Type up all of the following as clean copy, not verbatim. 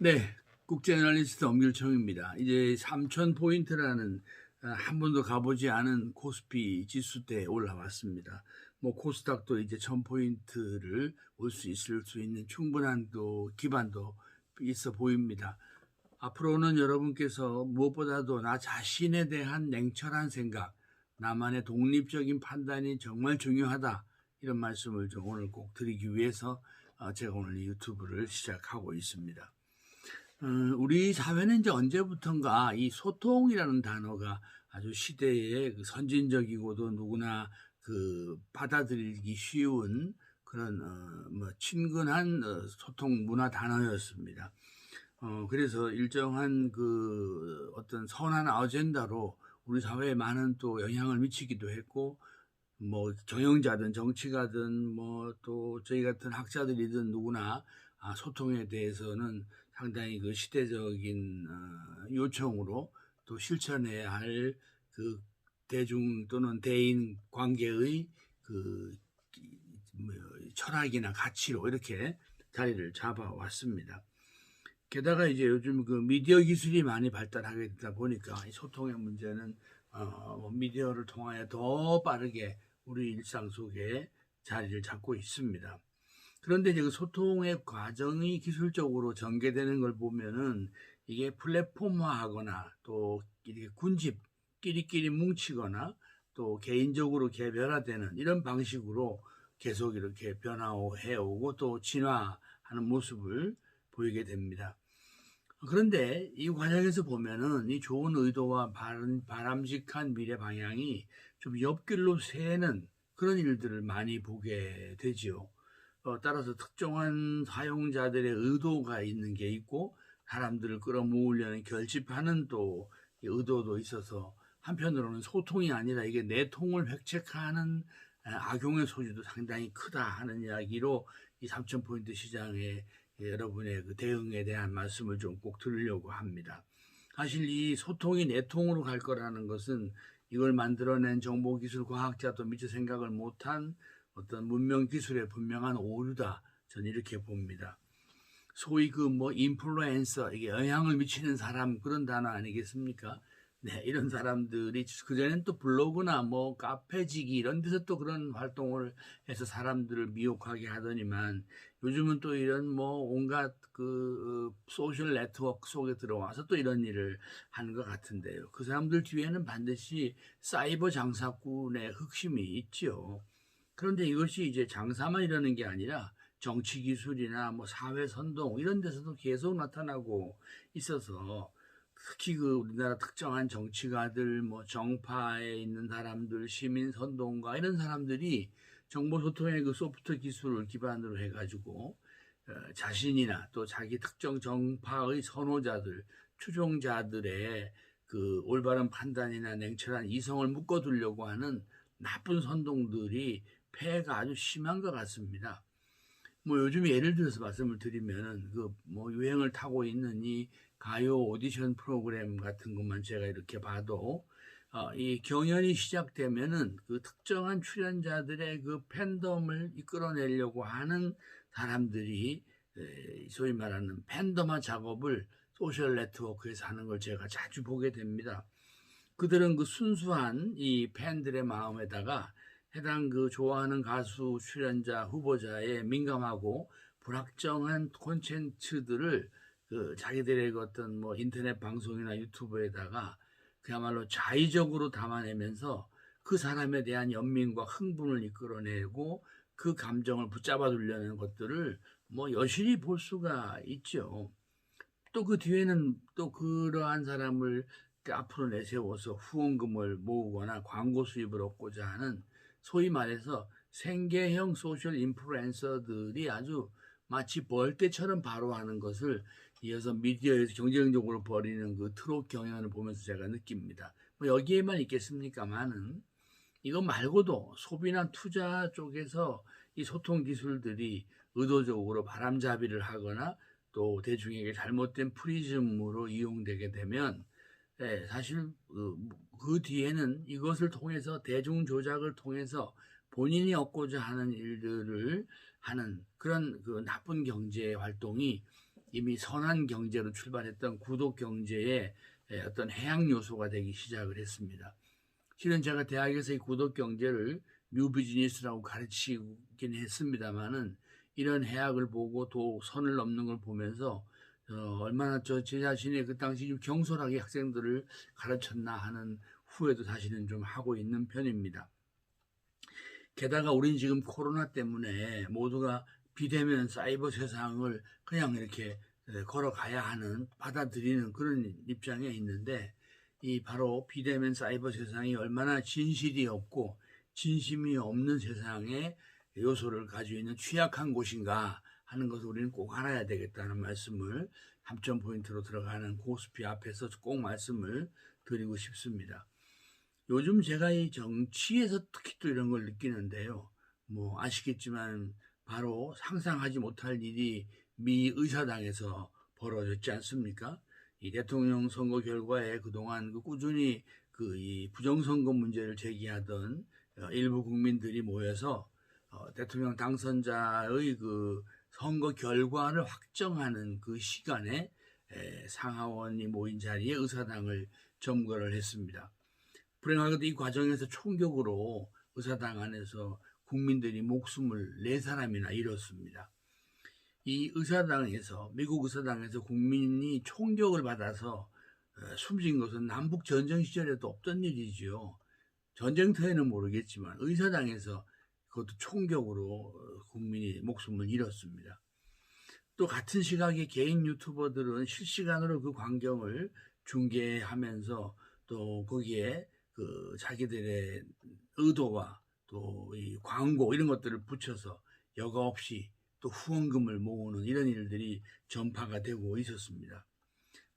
네, 국제저널리스트 엄길청입니다. 이제 3,000포인트라는 한 번도 가보지 않은 코스피 지수대에 올라왔습니다. 뭐 코스닥도 이제 1,000포인트를 올 수 있을 수 있는 충분한 또 기반도 있어 보입니다. 앞으로는 여러분께서 무엇보다도 나 자신에 대한 냉철한 생각, 나만의 독립적인 판단이 정말 중요하다. 이런 말씀을 좀 오늘 꼭 드리기 위해서 제가 오늘 이 유튜브를 시작하고 있습니다. 우리 사회는 이제 언제부턴가 이 소통이라는 단어가 아주 시대의 그 선진적이고도 누구나 그 받아들이기 쉬운 그런 뭐 친근한 소통 문화 단어였습니다. 그래서 일정한 그 어떤 선한 아젠다로 우리 사회에 많은 또 영향을 미치기도 했고, 뭐 경영자든 정치가든 뭐 또 저희 같은 학자들이든 누구나 소통에 대해서는 상당히 그 시대적인 요청으로 또 실천해야 할 그 대중 또는 대인 관계의 그 뭐 철학이나 가치로 이렇게 자리를 잡아왔습니다. 게다가 이제 요즘 그 미디어 기술이 많이 발달하게 되다 보니까 이 소통의 문제는 미디어를 통하여 더 빠르게 우리 일상 속에 자리를 잡고 있습니다. 그런데 이제 그 소통의 과정이 기술적으로 전개되는 걸 보면은 이게 플랫폼화하거나 또 이렇게 군집 끼리끼리 뭉치거나 또 개인적으로 개별화되는 이런 방식으로 계속 이렇게 변화해 오고 또 진화하는 모습을 보이게 됩니다. 그런데 이 과정에서 보면은 이 좋은 의도와 바람직한 미래 방향이 좀 옆길로 새는 그런 일들을 많이 보게 되지요. 따라서 특정한 사용자들의 의도가 있는 게 있고 사람들을 끌어모으려는 결집하는 또 의도도 있어서 한편으로는 소통이 아니라 이게 내통을 획책하는 악용의 소지도 상당히 크다 하는 이야기로 이 3,000포인트 시장에 여러분의 그 대응에 대한 말씀을 좀 꼭 드리려고 합니다. 사실 이 소통이 내통으로 갈 거라는 것은 이걸 만들어낸 정보기술 과학자도 미처 생각을 못한 어떤 문명 기술의 분명한 오류다. 저는 이렇게 봅니다. 소위 그 뭐 인플루엔서, 이게 영향을 미치는 사람 그런 단어 아니겠습니까? 네, 이런 사람들이 그전엔 또 블로그나 뭐 카페지기 이런 데서 또 그런 활동을 해서 사람들을 미혹하게 하더니만 요즘은 또 이런 뭐 온갖 그 소셜 네트워크 속에 들어와서 또 이런 일을 하는 것 같은데요. 그 사람들 뒤에는 반드시 사이버 장사꾼의 흑심이 있죠. 그런데 이것이 이제 장사만 이러는 게 아니라 정치 기술이나 뭐 사회 선동 이런 데서도 계속 나타나고 있어서 특히 그 우리나라 특정한 정치가들, 뭐 정파에 있는 사람들, 시민 선동가 이런 사람들이 정보 소통의 그 소프트 기술을 기반으로 해가지고 자신이나 또 자기 특정 정파의 선호자들, 추종자들의 그 올바른 판단이나 냉철한 이성을 묶어두려고 하는 나쁜 선동들이 폐해가 아주 심한 것 같습니다. 뭐 요즘 예를 들어서 말씀을 드리면은 그 뭐 유행을 타고 있는 이 가요 오디션 프로그램 같은 것만 제가 이렇게 봐도 이 경연이 시작되면은 그 특정한 출연자들의 그 팬덤을 이끌어내려고 하는 사람들이 소위 말하는 팬덤화 작업을 소셜 네트워크에서 하는 걸 제가 자주 보게 됩니다. 그들은 그 순수한 이 팬들의 마음에다가 해당 그 좋아하는 가수 출연자 후보자에 민감하고 불확정한 콘텐츠들을 그 자기들의 그 어떤 뭐 인터넷 방송이나 유튜브에다가 그야말로 자의적으로 담아내면서 그 사람에 대한 연민과 흥분을 이끌어내고 그 감정을 붙잡아 두려는 것들을 뭐 여실히 볼 수가 있죠. 또 그 뒤에는 또 그러한 사람을 앞으로 내세워서 후원금을 모으거나 광고 수입을 얻고자 하는 소위 말해서 생계형 소셜 인플루엔서들이 아주 마치 벌떼처럼 바로 하는 것을 이어서 미디어에서 경쟁적으로 벌이는 그 트롯 경연을 보면서 제가 느낍니다. 뭐 여기에만 있겠습니까만은 이거 말고도 소비나 투자 쪽에서 이 소통 기술들이 의도적으로 바람잡이를 하거나 또 대중에게 잘못된 프리즘으로 이용되게 되면 사실 그 뒤에는 이것을 통해서 대중 조작을 통해서 본인이 얻고자 하는 일들을 하는 그런 그 나쁜 경제 활동이 이미 선한 경제로 출발했던 구독 경제의 어떤 해양 요소가 되기 시작을 했습니다. 실은 제가 대학에서 이 구독 경제를 뉴 비즈니스라고 가르치긴 했습니다만은 이런 해악을 보고 또 선을 넘는 걸 보면서 얼마나 제 자신이 그 당시 좀 경솔하게 학생들을 가르쳤나 하는 후회도 사실은 좀 하고 있는 편입니다. 게다가 우린 지금 코로나 때문에 모두가 비대면 사이버 세상을 그냥 이렇게 걸어가야 하는, 받아들이는 그런 입장에 있는데, 이 바로 비대면 사이버 세상이 얼마나 진실이 없고 진심이 없는 세상의 요소를 가지고 있는 취약한 곳인가 하는 것을 우리는 꼭 알아야 되겠다는 말씀을 3점 포인트로 들어가는 코스피 앞에서 꼭 말씀을 드리고 싶습니다. 요즘 제가 이 정치에서 특히 또 이런 걸 느끼는데요. 뭐 아시겠지만 바로 상상하지 못할 일이 미 의사당에서 벌어졌지 않습니까? 이 대통령 선거 결과에 그동안 꾸준히 이 부정선거 문제를 제기하던 일부 국민들이 모여서 대통령 당선자의 그 선거 결과를 확정하는 그 시간에 상하원이 모인 자리에 의사당을 점거를 했습니다. 불행하게도 이 과정에서 총격으로 의사당 안에서 국민들이 목숨을 4사람이나 잃었습니다. 이 의사당에서, 미국 의사당에서 국민이 총격을 받아서 숨진 것은 남북 전쟁 시절에도 없던 일이지요. 전쟁터에는 모르겠지만 의사당에서 그것도 총격으로 국민이 목숨을 잃었습니다. 또 같은 시각에 개인 유튜버들은 실시간으로 그 광경을 중계하면서 또 거기에 그 자기들의 의도와 또 이 광고 이런 것들을 붙여서 여과 없이 또 후원금을 모으는 이런 일들이 전파가 되고 있었습니다.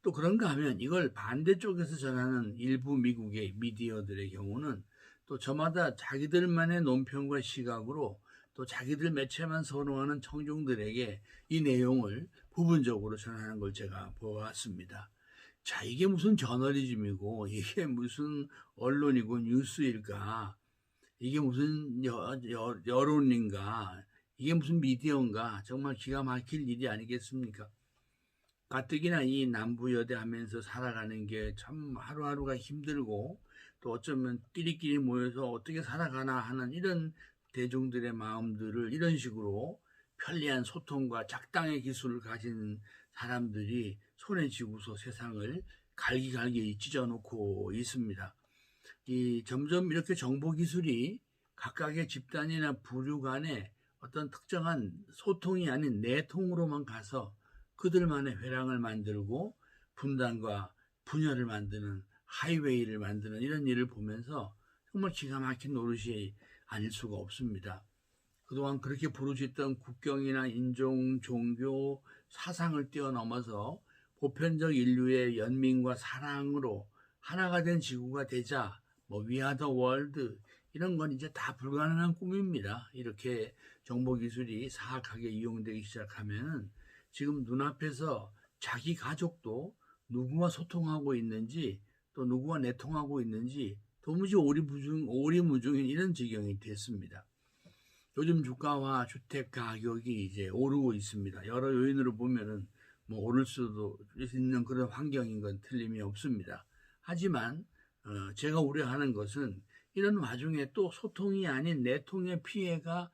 또 그런가 하면 이걸 반대쪽에서 전하는 일부 미국의 미디어들의 경우는 또 저마다 자기들만의 논평과 시각으로 또 자기들 매체만 선호하는 청중들에게 이 내용을 부분적으로 전하는 걸 제가 보았습니다. 자, 이게 무슨 저널리즘이고 이게 무슨 언론이고 뉴스일까? 이게 무슨 여론인가? 이게 무슨 미디어인가? 정말 기가 막힐 일이 아니겠습니까? 가뜩이나 이 남부여대 하면서 살아가는 게 참 하루하루가 힘들고 또 어쩌면 끼리끼리 모여서 어떻게 살아가나 하는 이런 대중들의 마음들을 이런 식으로 편리한 소통과 작당의 기술을 가진 사람들이 손에 쥐고서 세상을 갈기갈기 찢어놓고 있습니다. 점점 이렇게 정보 기술이 각각의 집단이나 부류 간에 어떤 특정한 소통이 아닌 내통으로만 가서 그들만의 회랑을 만들고 분단과 분열을 만드는 하이웨이를 만드는 이런 일을 보면서 정말 기가 막힌 노릇이 아닐 수가 없습니다. 그동안 그렇게 부르짖던 국경이나 인종, 종교, 사상을 뛰어넘어서 보편적 인류의 연민과 사랑으로 하나가 된 지구가 되자 We are the world 이런 건 이제 다 불가능한 꿈입니다. 이렇게 정보기술이 사악하게 이용되기 시작하면 지금 눈앞에서 자기 가족도 누구와 소통하고 있는지 또 누구와 내통하고 있는지 도무지 오리무중인 이런 지경이 됐습니다. 요즘 주가와 주택 가격이 이제 오르고 있습니다. 여러 요인으로 보면은 오를 수도 있는 그런 환경인 건 틀림이 없습니다. 하지만 제가 우려하는 것은 이런 와중에 또 소통이 아닌 내통의 피해가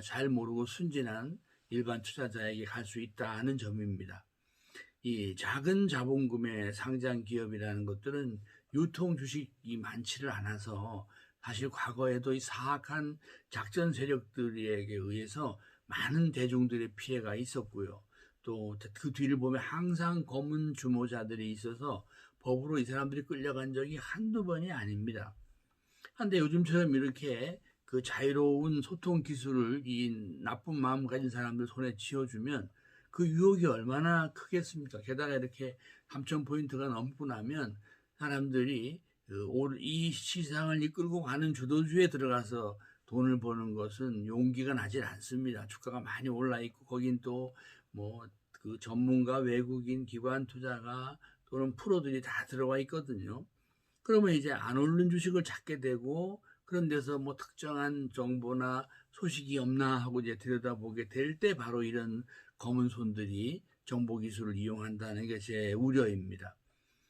잘 모르고 순진한 일반 투자자에게 갈 수 있다는 점입니다. 이 작은 자본금의 상장 기업이라는 것들은 유통 주식이 많지를 않아서 사실 과거에도 이 사악한 작전 세력들에게 의해서 많은 대중들의 피해가 있었고요. 또 그 뒤를 보면 항상 검은 주모자들이 있어서 법으로 이 사람들이 끌려간 적이 한두 번이 아닙니다. 그런데 요즘처럼 이렇게 그 자유로운 소통 기술을 이 나쁜 마음 가진 사람들 손에 쥐어주면 그 유혹이 얼마나 크겠습니까? 게다가 이렇게 3,000포인트가 넘고 나면 사람들이 이 시장을 이끌고 가는 주도주에 들어가서 돈을 버는 것은 용기가 나질 않습니다. 주가가 많이 올라 있고 거긴 또 그 전문가, 외국인, 기관 투자가 또는 프로들이 다 들어와 있거든요. 그러면 이제 안 오르는 주식을 찾게 되고 그런 데서 특정한 정보나 소식이 없나 하고 이제 들여다보게 될 때 바로 이런 검은 손들이 정보기술을 이용한다는 게 제 우려입니다.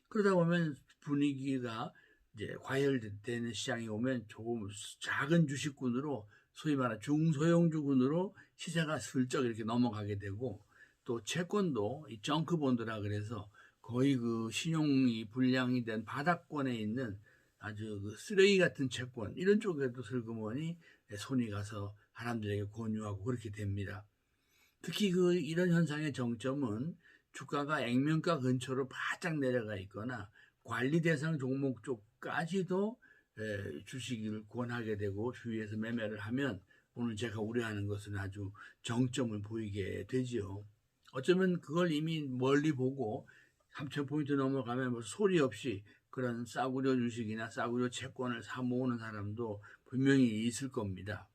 그러다 보면 분위기가 이제 과열되는 시장에 오면 조금 작은 주식군으로 소위 말하는 중소형주군으로 시세가 슬쩍 이렇게 넘어가게 되고, 또 채권도 이 정크본드라 그래서 거의 그 신용이 불량이 된 바닥권에 있는 아주 그 쓰레기 같은 채권, 이런 쪽에도 슬그머니 손이 가서 사람들에게 권유하고 그렇게 됩니다. 특히 이런 현상의 정점은 주가가 액면가 근처로 바짝 내려가 있거나 관리 대상 종목 쪽까지도 주식을 권하게 되고 주위에서 매매를 하면 오늘 제가 우려하는 것은 아주 정점을 보이게 되지요. 어쩌면 그걸 이미 멀리 보고 3,000포인트 넘어가면 뭐 소리 없이 그런 싸구려 주식이나 싸구려 채권을 사 모으는 사람도 분명히 있을 겁니다.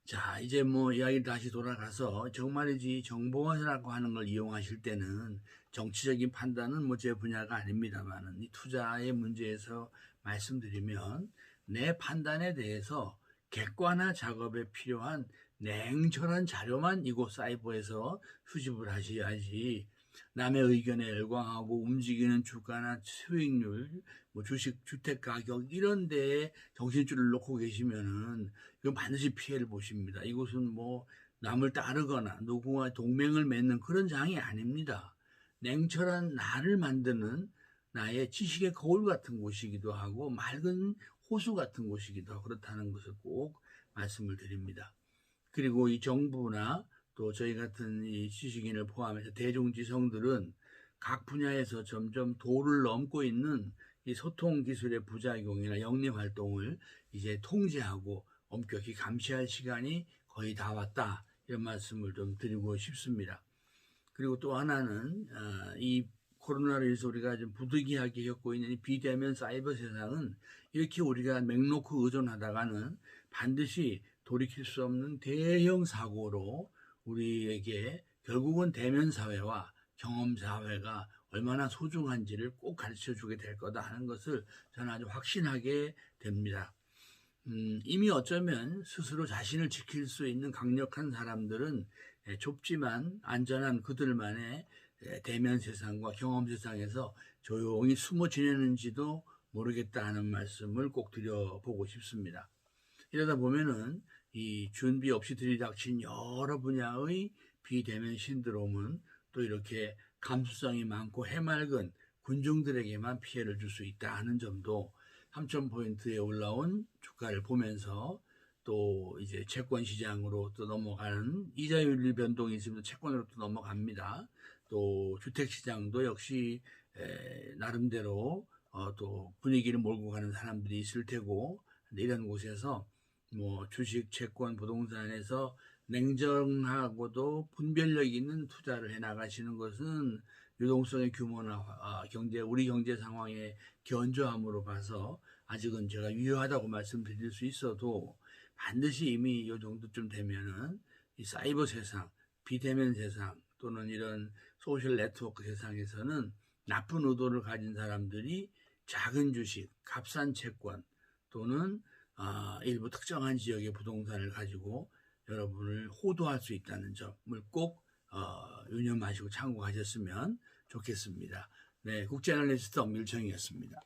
자, 이제 뭐 이야기 다시 돌아가서 정말이지 정보원이라고 하는 걸 이용하실 때는 정치적인 판단은 뭐 제 분야가 아닙니다만은 이 투자의 문제에서 말씀드리면 내 판단에 대해서 객관화 작업에 필요한 냉철한 자료만 이곳 사이버에서 수집을 하셔야지, 남의 의견에 열광하고 움직이는 주가나 수익률, 뭐 주식, 주택 가격 이런 데에 정신줄을 놓고 계시면은 이건 반드시 피해를 보십니다. 이곳은 뭐 남을 따르거나 누구와 동맹을 맺는 그런 장이 아닙니다. 냉철한 나를 만드는 나의 지식의 거울 같은 곳이기도 하고 맑은 호수 같은 곳이기도 하고 그렇다는 것을 꼭 말씀을 드립니다. 그리고 이 정부나 또 저희 같은 이 지식인을 포함해서 대중지성들은 각 분야에서 점점 도를 넘고 있는 이 소통 기술의 부작용이나 영리 활동을 이제 통제하고 엄격히 감시할 시간이 거의 다 왔다, 이런 말씀을 좀 드리고 싶습니다. 그리고 또 하나는 이 코로나로 인해서 우리가 좀 부득이하게 겪고 있는 이 비대면 사이버 세상은 이렇게 우리가 맹놓고 의존하다가는 반드시 돌이킬 수 없는 대형 사고로 우리에게 결국은 대면 사회와 경험 사회가 얼마나 소중한지를 꼭 가르쳐 주게 될 거다 하는 것을 저는 아주 확신하게 됩니다. 이미 어쩌면 스스로 자신을 지킬 수 있는 강력한 사람들은 좁지만 안전한 그들만의 대면 세상과 경험 세상에서 조용히 숨어 지내는지도 모르겠다 하는 말씀을 꼭 드려보고 싶습니다. 이러다 보면은 이 준비 없이 들이닥친 여러 분야의 비대면 신드롬은 또 이렇게 감수성이 많고 해맑은 군중들에게만 피해를 줄 수 있다 하는 점도 3,000포인트에 올라온 주가를 보면서, 또 이제 채권 시장으로 또 넘어가는 이자율 변동이 있으면 채권으로 또 넘어갑니다. 또 주택 시장도 역시 나름대로 또 분위기를 몰고 가는 사람들이 있을 테고, 이런 곳에서 뭐 주식, 채권, 부동산에서 냉정하고도 분별력 있는 투자를 해 나가시는 것은 유동성의 규모나 우리 경제 상황의 견조함으로 봐서 아직은 제가 유효하다고 말씀드릴 수 있어도, 반드시 이미 이 정도쯤 되면은 이 사이버 세상, 비대면 세상 또는 이런 소셜 네트워크 세상에서는 나쁜 의도를 가진 사람들이 작은 주식, 값싼 채권 또는 일부 특정한 지역의 부동산을 가지고 여러분을 호도할 수 있다는 점을 꼭 유념하시고 참고하셨으면 좋겠습니다. 네, 국제 애널리스트 엄밀청이었습니다.